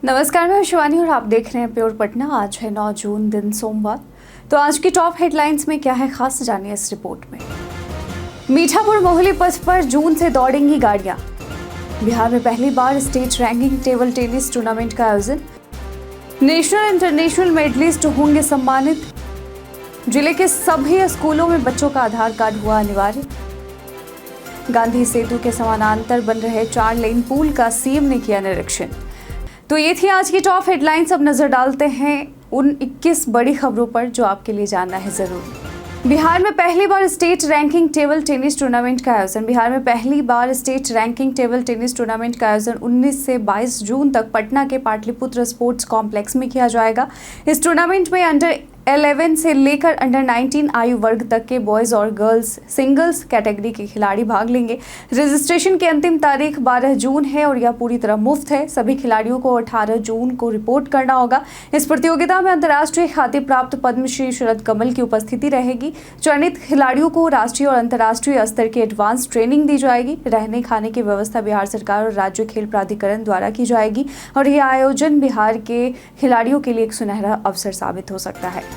नमस्कार, मैं शिवानी और आप देख रहे हैं प्योर पटना। आज है 9 जून, दिन सोमवार। तो आज की टॉप हेडलाइंस में क्या है खास, जानिए इस रिपोर्ट में। मीठापुर मोहली पथ पर जून से दौड़ेंगी गाड़ियां। बिहार में पहली बार state ranking table tennis tournament का आयोजन। नेशनल इंटरनेशनल मेडलिस्ट होंगे सम्मानित। जिले के सभी स्कूलों में बच्चों का आधार कार्ड हुआ अनिवार्य। गांधी सेतु के समानांतर बन रहे 4 लेन पुल का सीएम ने किया निरीक्षण। तो ये थी आज की टॉप हेडलाइंस। अब नजर डालते हैं उन 21 बड़ी खबरों पर जो आपके लिए जानना है जरूरी। बिहार में पहली बार state ranking table tennis tournament का आयोजन। बिहार में पहली बार state ranking table tennis tournament का आयोजन 19 से 22 जून तक पटना के पाटलिपुत्र स्पोर्ट्स कॉम्प्लेक्स में किया जाएगा। इस टूर्नामेंट में अंडर 11 से लेकर अंडर 19 आयु वर्ग तक के बॉयज और गर्ल्स सिंगल्स कैटेगरी के खिलाड़ी भाग लेंगे। रजिस्ट्रेशन की अंतिम तारीख 12 जून है और यह पूरी तरह मुफ्त है। सभी खिलाड़ियों को 18 जून को रिपोर्ट करना होगा। इस प्रतियोगिता में अंतर्राष्ट्रीय ख्याति प्राप्त पद्मश्री शरद कमल की उपस्थिति रहेगी। चयनित खिलाड़ियों को राष्ट्रीय और अंतर्राष्ट्रीय स्तर की एडवांस ट्रेनिंग दी जाएगी। रहने खाने की व्यवस्था बिहार सरकार और राज्य खेल प्राधिकरण द्वारा की जाएगी और यह आयोजन बिहार के खिलाड़ियों के लिए एक सुनहरा अवसर साबित हो सकता है।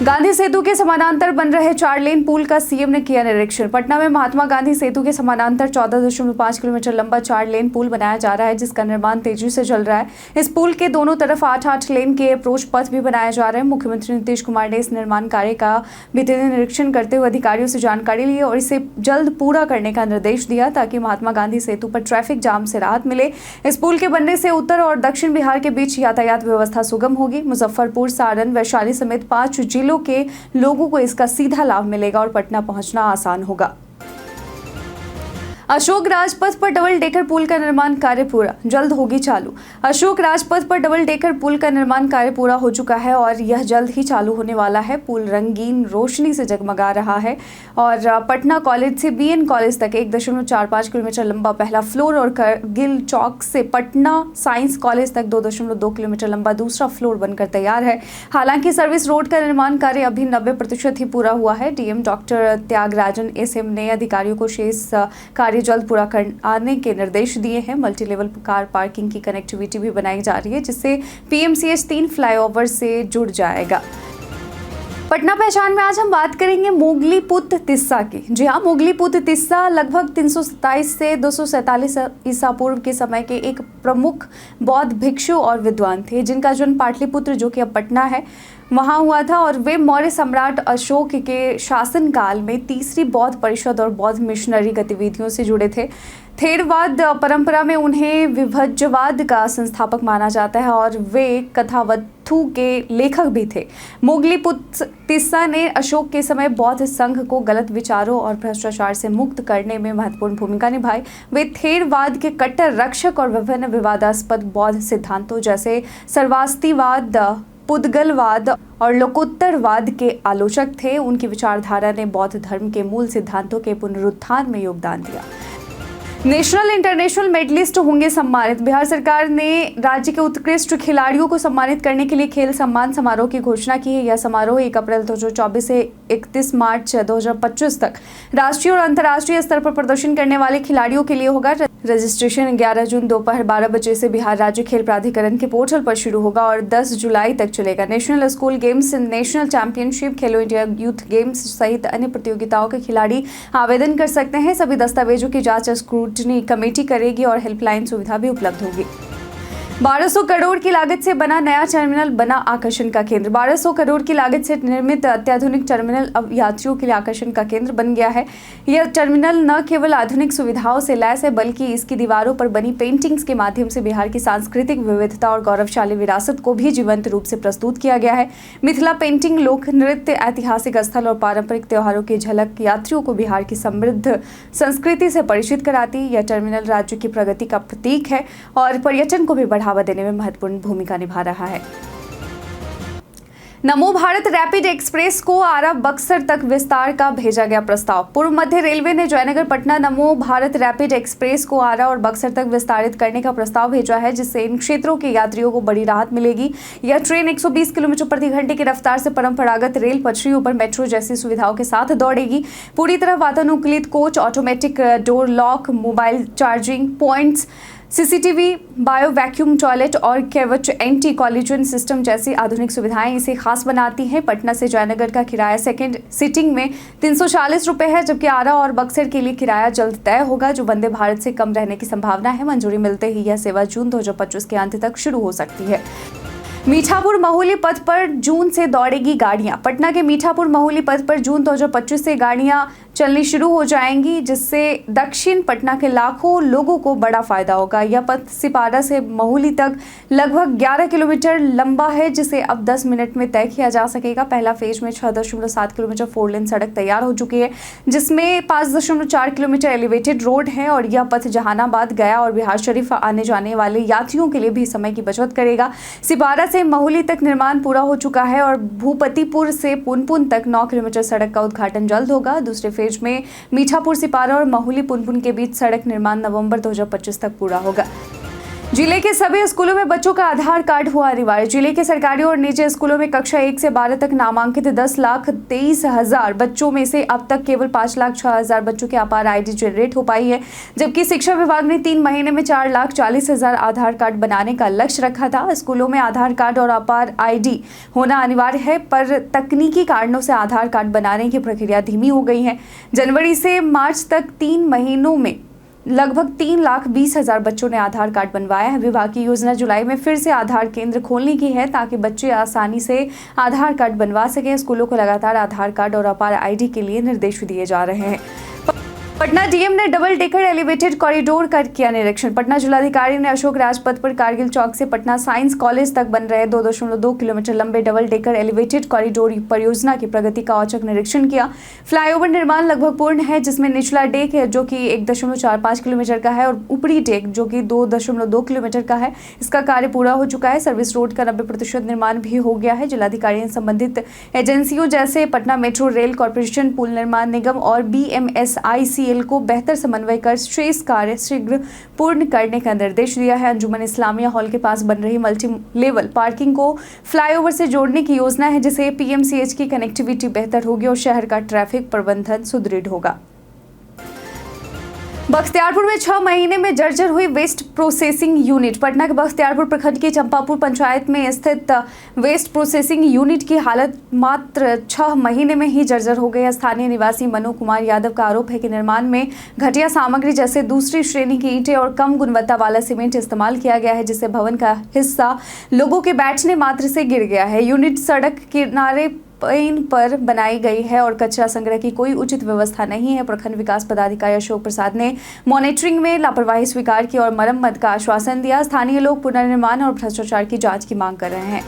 गांधी सेतु के समानांतर बन रहे 4 लेन पुल का सीएम ने किया निरीक्षण। पटना में महात्मा गांधी सेतु के समानांतर 14.5 किलोमीटर लंबा 4 लेन पुल बनाया जा रहा है, जिसका निर्माण तेजी से चल रहा है। इस पुल के दोनों तरफ 8-8 लेन के अप्रोच पथ भी बनाए जा रहे हैं। मुख्यमंत्री नीतीश कुमार ने इस निर्माण कार्य का बीते दिन निरीक्षण करते हुए अधिकारियों से जानकारी ली और इसे जल्द पूरा करने का निर्देश दिया ताकि महात्मा गांधी सेतु पर ट्रैफिक जाम से राहत मिले। इस पुल के बनने से उत्तर और दक्षिण बिहार के बीच यातायात व्यवस्था सुगम होगी। मुजफ्फरपुर, सारण, वैशाली समेत 5 जिलों के लोगों को इसका सीधा लाभ मिलेगा और पटना पहुंचना आसान होगा। अशोक राजपथ पर डबल डेकर पुल का निर्माण कार्य पूरा, जल्द होगी चालू। अशोक राजपथ पर डबल डेकर पुल का निर्माण कार्य पूरा हो चुका है और यह जल्द ही चालू होने वाला है। पुल रंगीन रोशनी से जगमगा रहा है और पटना कॉलेज से बीएन कॉलेज तक 1.45 किलोमीटर लंबा पहला फ्लोर और करगिल चौक से पटना साइंस कॉलेज तक 2.2 किलोमीटर लंबा दूसरा फ्लोर बनकर तैयार है। हालांकि सर्विस रोड का निर्माण कार्य अभी 90% ही पूरा हुआ है। डीएम डॉक्टर त्यागराजन एसएम ने अधिकारियों को शेष कार्य जल्द पूरा आने के निर्देश दिए हैं। मल्टी लेवल कार पार्किंग की कनेक्टिविटी भी बनाई जा रही है, जिससे पीएमसीएच 3 फ्लाईओवर से जुड़ जाएगा। पटना पहचान में आज हम बात करेंगे मोगलीपुत तिस्सा की। जी हाँ, मोगलीपुत तिस्सा लगभग 327 से 247 ईसा पूर्व के समय के एक प्रमुख बौद्ध भिक्षु और विद्वान थे, जिनका जन्म पाटलिपुत्र, जो कि अब पटना है, वहाँ हुआ था और वे मौर्य सम्राट अशोक के शासनकाल में तीसरी बौद्ध परिषद और बौद्ध मिशनरी गतिविधियों से जुड़े थे। थेरवाद परंपरा में उन्हें विभज्यवाद का संस्थापक माना जाता है और वे कथावथु के लेखक भी थे। मोगलीपुत तिस्सा ने अशोक के समय बौद्ध संघ को गलत विचारों और भ्रष्टाचार से मुक्त करने में महत्वपूर्ण भूमिका निभाई। वे थेरवाद के कट्टर रक्षक और विभिन्न विवादास्पद बौद्ध सिद्धांतों जैसे सर्वास्तिवाद, पुद्गलवाद और लोकोत्तरवाद के आलोचक थे। उनकी विचारधारा ने बौद्ध धर्म के मूल सिद्धांतों के पुनरुत्थान में योगदान दिया। नेशनल इंटरनेशनल मेडलिस्ट होंगे सम्मानित। बिहार सरकार ने राज्य के उत्कृष्ट खिलाड़ियों को सम्मानित करने के लिए खेल सम्मान समारोह की घोषणा की है। यह समारोह 1 अप्रैल 2024 से 31 मार्च 2025 तक राष्ट्रीय और अंतर्राष्ट्रीय स्तर पर प्रदर्शन करने वाले खिलाड़ियों के लिए होगा। रजिस्ट्रेशन 11 जून दोपहर 12 बजे से बिहार राज्य खेल प्राधिकरण के पोर्टल पर शुरू होगा और 10 जुलाई तक चलेगा। National school games, national championship, खेलो इंडिया यूथ गेम्स सहित अन्य प्रतियोगिताओं के खिलाड़ी आवेदन कर सकते हैं। सभी दस्तावेजों की जांच स्क्रूटनी कमेटी करेगी और हेल्पलाइन सुविधा भी उपलब्ध होगी। 1200 करोड़ की लागत से बना नया टर्मिनल बना आकर्षण का केंद्र। 1200 करोड़ की लागत से निर्मित अत्याधुनिक टर्मिनल अब यात्रियों के लिए आकर्षण का केंद्र बन गया है। यह टर्मिनल न केवल आधुनिक सुविधाओं से लैस है, बल्कि इसकी दीवारों पर बनी पेंटिंग्स के माध्यम से बिहार की सांस्कृतिक विविधता और गौरवशाली विरासत को भी जीवंत रूप से प्रस्तुत किया गया है। मिथिला पेंटिंग, लोक नृत्य, ऐतिहासिक स्थल और पारंपरिक त्योहारों की झलक यात्रियों को बिहार की समृद्ध संस्कृति से परिचित कराती। यह टर्मिनल राज्य की प्रगति का प्रतीक है और पर्यटन को भी बढ़ावा देने में महत्वपूर्ण भूमिका निभा रहा है। नमो भारत रैपिड एक्सप्रेस को आरा बक्सर तक विस्तार का भेजा गया प्रस्ताव। पूर्व मध्य रेलवे ने जयनगर पटना नमो भारत रैपिड एक्सप्रेस को आरा और बक्सर तक विस्तारित करने का प्रस्ताव भेजा है, जिससे इन क्षेत्रों के यात्रियों को बड़ी राहत मिलेगी। यह ट्रेन 120 किलोमीटर प्रति घंटे की रफ्तार से परंपरागत रेल पटरियों पर मेट्रो जैसी सुविधाओं के साथ दौड़ेगी। पूरी तरह वातानुकूलित coach, automatic door lock, mobile charging points, CCTV, bio vacuum toilet और कैवट एंटी कॉलिजन सिस्टम जैसी आधुनिक सुविधाएं इसे खास बनाती हैं। पटना से जयनगर का किराया सेकंड सीटिंग में 340 रुपये है, जबकि आरा और बक्सर के लिए किराया जल्द तय होगा, जो वंदे भारत से कम रहने की संभावना है। मंजूरी मिलते ही यह सेवा जून 2025 के अंत तक शुरू हो सकती है। मीठापुर महुली पथ पर जून से दौड़ेगी गाड़ियां। पटना के मीठापुर महुली पथ पर जून 2025 से गाड़ियां चलनी शुरू हो जाएंगी, जिससे दक्षिण पटना के लाखों लोगों को बड़ा फायदा होगा। यह पथ सिपारा से महुली तक लगभग 11 किलोमीटर लंबा है, जिसे अब 10 मिनट में तय किया जा सकेगा। पहला फेज में 6.7 किलोमीटर 4 लेन सड़क तैयार हो चुकी है, जिसमें 5.4 किलोमीटर एलिवेटेड रोड है और यह पथ जहानाबाद, गया और बिहार शरीफ आने जाने वाले यात्रियों के लिए भी समय की बचत करेगा। सिपारा से महुली तक निर्माण पूरा हो चुका है और भूपतिपुर से पुनपुन तक 9 किलोमीटर सड़क का उद्घाटन जल्द होगा। दूसरे फेज में मीठापुर सिपारा और महुली पुनपुन के बीच सड़क निर्माण नवंबर 2025 तक पूरा होगा। जिले के सभी स्कूलों में बच्चों का आधार कार्ड हुआ अनिवार्य। जिले के सरकारी और निजी स्कूलों में कक्षा 1 से 12 तक नामांकित 10,23,000 बच्चों में से अब तक केवल 5,06,000 बच्चों के अपार आईडी जनरेट हो पाई है, जबकि शिक्षा विभाग ने 3 महीने में 4,40,000 आधार कार्ड बनाने का लक्ष्य रखा था। स्कूलों में आधार कार्ड और अपार आईडी होना अनिवार्य है, पर तकनीकी कारणों से आधार कार्ड बनाने की प्रक्रिया धीमी हो गई है। जनवरी से मार्च तक 3 महीनों में लगभग 3,20,000 बच्चों ने आधार कार्ड बनवाया है। विभाग की योजना जुलाई में फिर से आधार केंद्र खोलने की है, ताकि बच्चे आसानी से आधार कार्ड बनवा सकें। स्कूलों को लगातार आधार कार्ड और अपार आईडी के लिए निर्देश दिए जा रहे हैं। पटना डीएम ने डबल डेकर एलिवेटेड कॉरिडोर का किया निरीक्षण। पटना जिलाधिकारी ने अशोक राजपथ पर कारगिल चौक से पटना साइंस कॉलेज तक बन रहे 2.2 किलोमीटर लंबे डबल डेकर एलिवेटेड कॉरिडोर परियोजना की प्रगति का औचक निरीक्षण किया। फ्लाईओवर निर्माण लगभग पूर्ण है, जिसमें निचला डेक है जो कि 1.45 किलोमीटर का है और ऊपरी डेक जो कि 2.2 किलोमीटर का है। इसका कार्य पूरा हो चुका है। सर्विस रोड का 90% निर्माण भी हो गया है। जिलाधिकारी ने संबंधित एजेंसियों जैसे पटना मेट्रो रेल कॉर्पोरेशन, पुल निर्माण निगम और BMSICL को बेहतर समन्वय कर शेष कार्य शीघ्र पूर्ण करने का निर्देश दिया है। अंजुमन इस्लामिया हॉल के पास बन रही मल्टी लेवल पार्किंग को फ्लाईओवर से जोड़ने की योजना है, जिससे PMCH की कनेक्टिविटी बेहतर होगी और शहर का ट्रैफिक प्रबंधन सुदृढ़ होगा। बख्तियारपुर में 6 महीने में जर्जर हुई वेस्ट प्रोसेसिंग यूनिट। पटना के बख्तियारपुर प्रखंड की चंपापुर पंचायत में स्थित वेस्ट प्रोसेसिंग यूनिट की हालत मात्र 6 महीने में ही जर्जर हो गई। स्थानीय निवासी मनु कुमार यादव का आरोप है कि निर्माण में घटिया सामग्री जैसे दूसरी श्रेणी की ईंटें और कम गुणवत्ता वाला सीमेंट इस्तेमाल किया गया है, जिससे भवन का हिस्सा लोगों के बैठने मात्र से गिर गया है। यूनिट सड़क किनारे पर बनाई गई है और कचरा संग्रह की कोई उचित व्यवस्था नहीं है। प्रखंड विकास पदाधिकारी अशोक प्रसाद ने मॉनिटरिंग में लापरवाही स्वीकार की और मरम्मत का आश्वासन दिया। स्थानीय लोग पुनर्निर्माण और भ्रष्टाचार की जांच की मांग कर रहे हैं।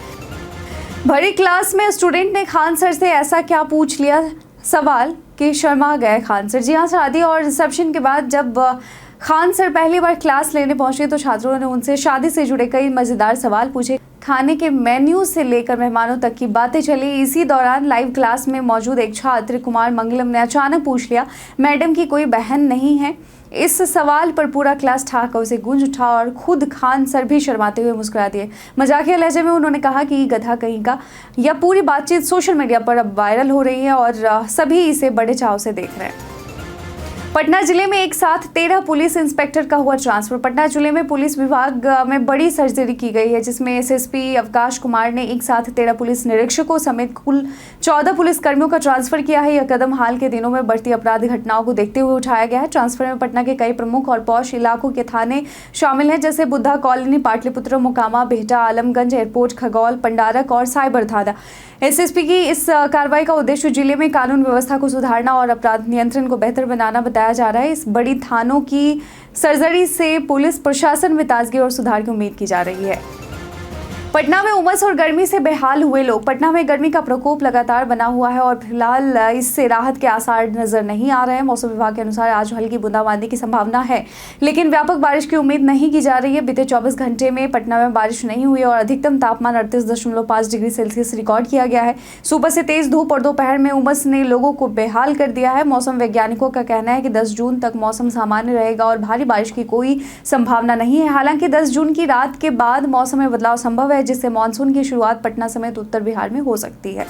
भरी क्लास में स्टूडेंट ने खान सर से ऐसा क्या पूछ लिया, सवाल कि शर्मा गए खान सर। जी हाँ, शादी और रिसेप्शन के बाद जब खान सर पहली बार क्लास लेने पहुंचे तो छात्रों ने उनसे शादी से जुड़े कई मजेदार सवाल पूछे। खाने के मेन्यू से लेकर मेहमानों तक की बातें चली। इसी दौरान लाइव क्लास में मौजूद एक छात्र कुमार मंगलम ने अचानक पूछ लिया, मैडम की कोई बहन नहीं है? इस सवाल पर पूरा क्लास ठाकर उसे गूंज उठा और खुद खान सर भी शर्माते हुए मुस्कुरा दिए। मजाकिया लहजे में उन्होंने कहा कि गधा कहीं का। यह पूरी बातचीत सोशल मीडिया पर अब वायरल हो रही है और सभी इसे बड़े चाव से देख रहे हैं। पटना जिले में एक साथ 13 पुलिस इंस्पेक्टर का हुआ ट्रांसफर। पटना जिले में पुलिस विभाग में बड़ी सर्जरी की गई है, जिसमें SSP अवकाश कुमार ने एक साथ 13 पुलिस निरीक्षकों समेत कुल 14 पुलिस कर्मियों का ट्रांसफर किया है। यह कदम हाल के दिनों में बढ़ती अपराध घटनाओं को देखते हुए उठाया गया है। ट्रांसफर में पटना के कई प्रमुख और पौष इलाकों के थाने शामिल हैं, जैसे बुद्धा कॉलोनी, पाटलिपुत्र, मोकामा, बिहटा, आलमगंज, एयरपोर्ट, खगौल, पंडारक और साइबर थाना। SSP की इस कार्रवाई का उद्देश्य जिले में कानून व्यवस्था को सुधारना और अपराध नियंत्रण को बेहतर बनाना बताया जा रहा है। इस बड़ी थानों की सर्जरी से पुलिस प्रशासन में ताजगी और सुधार की उम्मीद की जा रही है। पटना में उमस और गर्मी से बेहाल हुए लोग। पटना में गर्मी का प्रकोप लगातार बना हुआ है और फिलहाल इससे राहत के आसार नजर नहीं आ रहे हैं। मौसम विभाग के अनुसार आज हल्की बूंदाबांदी की संभावना है, लेकिन व्यापक बारिश की उम्मीद नहीं की जा रही है। बीते 24 घंटे में पटना में बारिश नहीं हुई और अधिकतम तापमान 38.5 डिग्री सेल्सियस रिकॉर्ड किया गया है। सुबह से तेज धूप और दोपहर में उमस ने लोगों को बेहाल कर दिया है। मौसम वैज्ञानिकों का कहना है कि 10 जून तक मौसम सामान्य रहेगा और भारी बारिश की कोई संभावना नहीं है। हालांकि 10 जून की रात के बाद मौसम में बदलाव संभव है, जिससे मानसून की शुरुआत पटना समेत उत्तर बिहार में हो सकती है।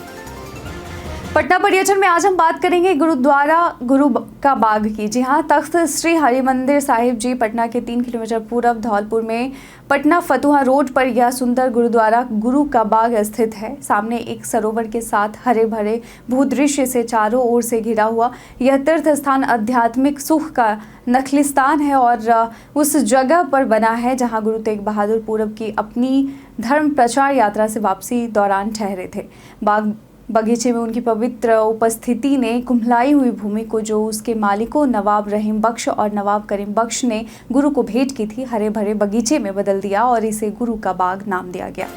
पटना पर्यटन में आज हम बात करेंगे गुरुद्वारा गुरु का बाग की। जी हाँ, तख्त श्री हरिमंदिर साहिब जी पटना के 3 किलोमीटर पूर्व धौलपुर में पटना फतुहा रोड पर यह सुंदर गुरुद्वारा गुरु का बाग स्थित है। सामने एक सरोवर के साथ हरे भरे भूदृश्य से चारों ओर से घिरा हुआ यह तीर्थ स्थान आध्यात्मिक सुख का नखलिस्तान है और उस जगह पर बना है जहां गुरु तेग बहादुर पूरब की अपनी धर्म प्रचार यात्रा से वापसी दौरान ठहरे थे। बगीचे में उनकी पवित्र उपस्थिति ने कुम्हलाई हुई भूमि को, जो उसके मालिकों नवाब रहीम बख्श और नवाब करीम बख्श ने गुरु को भेंट की थी, हरे भरे बगीचे में बदल दिया और इसे गुरु का बाग नाम दिया गया।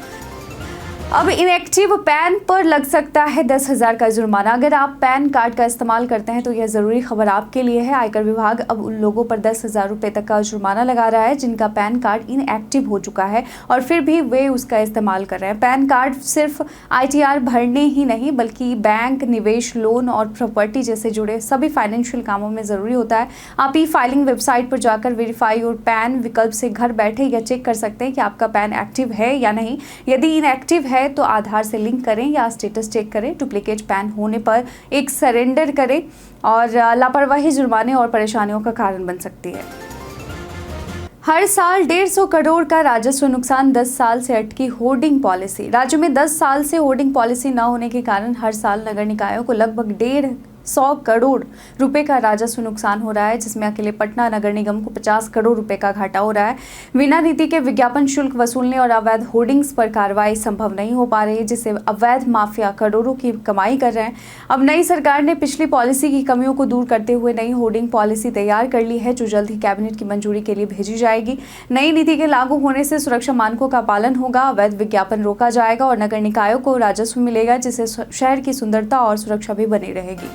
अब इनएक्टिव पैन पर लग सकता है 10,000 का जुर्माना। अगर आप पैन कार्ड का इस्तेमाल करते हैं तो यह ज़रूरी खबर आपके लिए है। आयकर विभाग अब उन लोगों पर 10,000 रुपये तक का जुर्माना लगा रहा है जिनका पैन कार्ड इनएक्टिव हो चुका है और फिर भी वे उसका इस्तेमाल कर रहे हैं। पैन कार्ड सिर्फ ITR भरने ही नहीं बल्कि बैंक, निवेश, लोन और प्रॉपर्टी जैसे जुड़े सभी फाइनेंशियल कामों में ज़रूरी होता है। आप ई-फाइलिंग वेबसाइट पर जाकर वेरीफाई और पैन विकल्प से घर बैठे यह चेक कर सकते हैं कि आपका पैन एक्टिव है या नहीं। यदि इनएक्टिव है तो आधार से लिंक करें या स्टेटस चेक करें। डुप्लीकेट पैन होने पर एक सरेंडर करें और लापरवाही जुर्माने और परेशानियों का कारण बन सकती है। हर साल 150 करोड़ का राजस्व नुकसान, 10 साल से अटकी होर्डिंग पॉलिसी। राज्य में 10 साल से होर्डिंग पॉलिसी न होने के कारण हर साल नगर निकायों को लगभग 150 करोड़ रुपए का राजस्व नुकसान हो रहा है, जिसमें अकेले पटना नगर निगम को 50 करोड़ रुपए का घाटा हो रहा है। बिना नीति के विज्ञापन शुल्क वसूलने और अवैध होर्डिंग्स पर कार्रवाई संभव नहीं हो पा रही है, जिससे अवैध माफिया करोड़ों की कमाई कर रहे हैं। अब नई सरकार ने पिछली पॉलिसी की कमियों को दूर करते हुए नई होर्डिंग पॉलिसी तैयार कर ली है, जो जल्द ही कैबिनेट की मंजूरी के लिए भेजी जाएगी। नई नीति के लागू होने से सुरक्षा मानकों का पालन होगा, अवैध विज्ञापन रोका जाएगा और नगर निकायों को राजस्व मिलेगा, जिससे शहर की सुंदरता और सुरक्षा भी बनी रहेगी।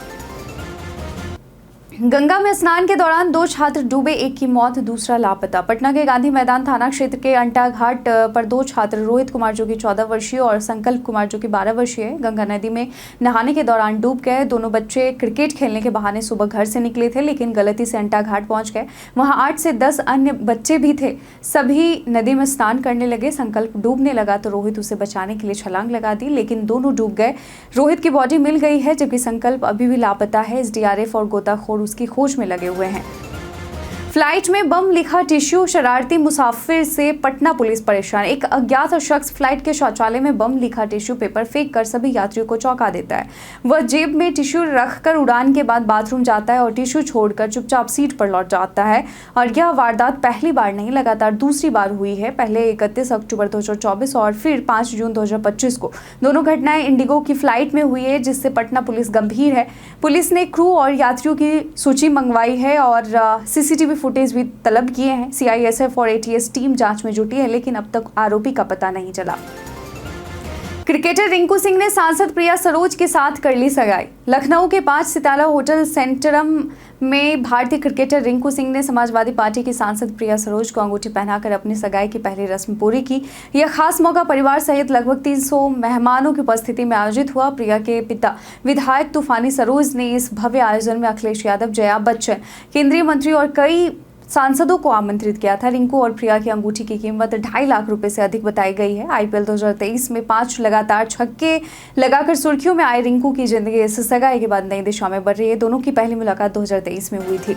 गंगा में स्नान के दौरान 2 छात्र डूबे, एक की मौत, दूसरा लापता। पटना के गांधी मैदान थाना क्षेत्र के अंटा घाट पर 2 छात्र रोहित कुमार जो कि 14 वर्षीय और संकल्प कुमार जो कि 12 वर्षीय है, गंगा नदी में नहाने के दौरान डूब गए। दोनों बच्चे क्रिकेट खेलने के बहाने सुबह घर से निकले थे, लेकिन गलती से अंटा घाट पहुंच गए। वहां 8 से 10 अन्य बच्चे भी थे। सभी नदी में स्नान करने लगे। संकल्प डूबने लगा तो रोहित उसे बचाने के लिए छलांग लगा दी, लेकिन दोनों डूब गए। रोहित की बॉडी मिल गई है जबकि संकल्प अभी भी लापता है। SDRF और गोताखोर उसकी खोज में लगे हुए हैं। फ्लाइट में बम लिखा टिश्यू, शरारती मुसाफिर से पटना पुलिस परेशान। एक अज्ञात शख्स फ्लाइट के शौचालय में बम लिखा टिश्यू पेपर फेंक कर सभी यात्रियों को चौंका देता है। वह जेब में टिश्यू रखकर उड़ान के बाद बाथरूम जाता है और टिश्यू छोड़कर चुपचाप सीट पर लौट जाता है। और यह वारदात पहली बार नहीं, लगातार दूसरी बार हुई है। पहले 31 अक्टूबर 2024 और फिर 5 जून 2025 को दोनों घटनाएं इंडिगो की फ्लाइट में हुई है, जिससे पटना पुलिस गंभीर है। पुलिस ने क्रू और यात्रियों की सूची मंगवाई है और CCTV फुटेज भी तलब किए हैं। CISF और ATS टीम जांच में जुटी है, लेकिन अब तक आरोपी का पता नहीं चला। क्रिकेटर रिंकू सिंह ने सांसद प्रिया सरोज के साथ कर ली सगाई। लखनऊ के 5 सितारा होटल सेंट्रम में भारतीय क्रिकेटर रिंकू सिंह ने समाजवादी पार्टी की सांसद प्रिया सरोज को अंगूठी पहनाकर अपनी सगाई की पहली रस्म पूरी की। यह खास मौका परिवार सहित लगभग 300 मेहमानों की उपस्थिति में आयोजित हुआ। प्रिया के पिता विधायक तूफानी सरोज ने इस भव्य आयोजन में अखिलेश यादव, जया बच्चन, केंद्रीय मंत्री और कई सांसदों को आमंत्रित किया था। रिंकू और प्रिया की अंगूठी की कीमत 2.5 लाख रुपए से अधिक बताई गई है। IPL 2023 में 5 लगातार छक्के लगाकर सुर्खियों में आए रिंकू की जिंदगी इस सगाई के बाद नई दिशा में बढ़ रही है। दोनों की पहली मुलाकात 2023 में हुई थी।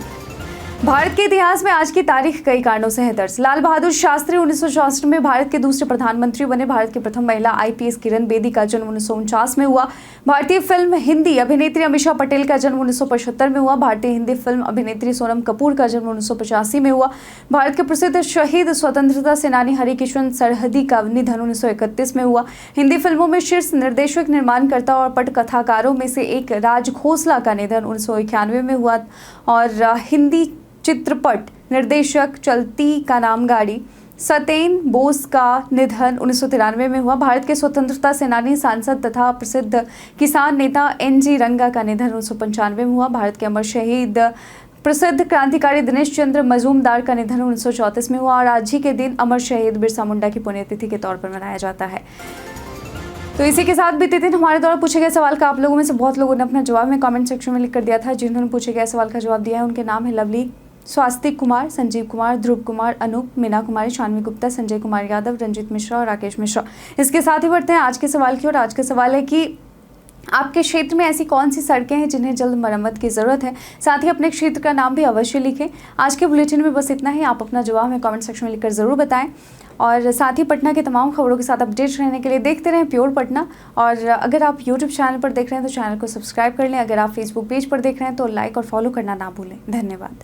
भारत के इतिहास में आज की तारीख कई कारणों से है दर्ज। लाल बहादुर शास्त्री 1964 में भारत के दूसरे प्रधानमंत्री बने। भारत की प्रथम महिला IPS किरण बेदी का जन्म 1949 में हुआ। भारतीय फिल्म हिंदी अभिनेत्री अमीषा पटेल का जन्म 1975 में हुआ। भारतीय हिंदी फिल्म अभिनेत्री सोनम कपूर का जन्म 1985 में हुआ। भारत के प्रसिद्ध शहीद स्वतंत्रता सेनानी हरिकिशन सरहदी का निधन 1931 में हुआ। हिंदी फिल्मों में शीर्ष निर्देशक, निर्माणकर्ता और पटकथाकारों में से एक राज खोसला का निधन 1991 में हुआ और हिंदी चित्रपट निर्देशक चलती का नाम गाड़ी सत्येन बोस का निधन 1993 में हुआ। भारत के स्वतंत्रता सेनानी, सांसद तथा प्रसिद्ध किसान नेता NG रंगा का निधन 1995 में हुआ। भारत के अमर शहीद प्रसिद्ध क्रांतिकारी दिनेश चंद्र मजूमदार का निधन 1934 में हुआ और आज ही के दिन अमर शहीद बिरसा मुंडा की पुण्यतिथि के तौर पर मनाया जाता है। तो इसी के साथ बीते दिन हमारे द्वारा पूछे गए सवाल का आप लोगों में से बहुत लोगों ने अपना जवाब में कमेंट सेक्शन में लिख कर दिया था। जिन्होंने पूछे गए सवाल का जवाब दिया है उनके नाम है लवली, स्वास्तिक कुमार, संजीव कुमार, ध्रुव कुमार, अनूप, मीना कुमारी, शानवी गुप्ता, संजय कुमार यादव, रंजीत मिश्रा और राकेश मिश्रा। इसके साथ ही बढ़ते हैं आज के सवाल की ओर। आज का सवाल है कि आपके क्षेत्र में ऐसी कौन सी सड़कें हैं जिन्हें जल्द मरम्मत की ज़रूरत है? साथ ही अपने क्षेत्र का नाम भी अवश्य लिखें। आज के बुलेटिन में बस इतना ही। आप अपना जवाब हमें कमेंट सेक्शन में लिखकर ज़रूर बताएं और साथ ही पटना की तमाम खबरों के साथ अपडेट रहने के लिए देखते रहें प्योर पटना। और अगर आप यूट्यूब चैनल पर देख रहे हैं तो चैनल को सब्सक्राइब कर लें। अगर आप फेसबुक पेज पर देख रहे हैं तो लाइक और फॉलो करना ना भूलें। धन्यवाद।